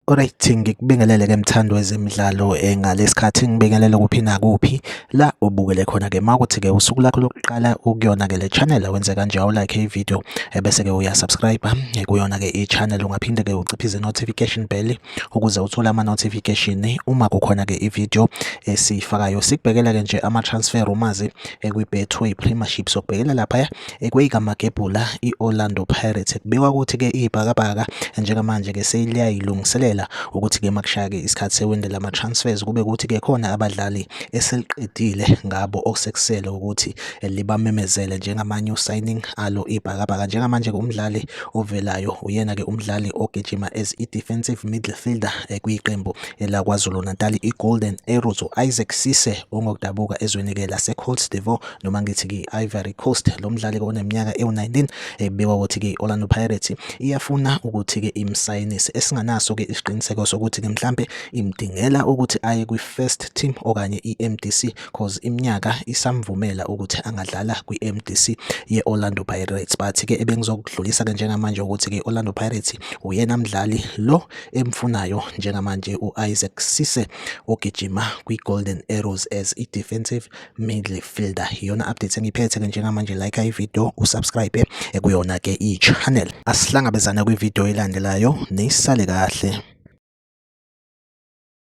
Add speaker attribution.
Speaker 1: Alright, ngikubingelele ke mthando wezemidlalo ngalesikhathi ngibingelele kuphi nakuphi la ubukele khona ke makuthi ke usuku lakho lokuqala ukuyona ke le channel wenze kanje awulike ivideo bese ke uyasubscribe kuyona ke i-channel ungaphinde ke uciphize notification bell ukuze uthole ama notification uma kukhona ke ivideo esifakayo. Sikubhekela ke nje ama transfer rumors kwi-Betway Premiership sokubhekela lapha kweyigamagebhula i-Orlando Pirates kubikwa ukuthi ke ibhakabhaka njengamanje ke seyiliyayilungiselela ukuthi ke makushaya ke isikhathi sewende lama transfers kube ukuthi ke khona abadlali eseliqedile ngabo okusekusele ukuthi libamemezele njengama new signing alo ibhakabhaka. Njengamanje umdlali ovelayo uyena ke umdlali ogijima as i-defensive midfielder kuyiqembu laKwaZulu Natal i-Golden Arrows Isaac Cisse ongokudabuka ezweni ke laseCote d'Ivoire noma ngithi ke Ivory Coast. Lo mdlali oneminyaka ewu-19 ebikwa ukuthi ke Orlando Pirates iyafuna ukuthi ke imsayinise esinganaso ke isiqiniseko sokuthi ke mhlambe imdingela ukuthi aye kwi-first team okanye i-MDC cause iminyaka isamvumela ukuthi angadlala kwi-MDC ye-Orlando Pirates. But ke ebengizokudlulisa ke njengamanje ukuthi ke Orlando Pirates uyena mdlali lo emfunayo njengamanje u-Isaac Cisse ogijima kwi-Golden Arrows as i-defensive midfielder. Iyona update engiphethe ke njengamanje. Like ivideo usubscribe kuyona ke i-channel. Asihlangabezana kwivideo elandelayo. Nisale kahle.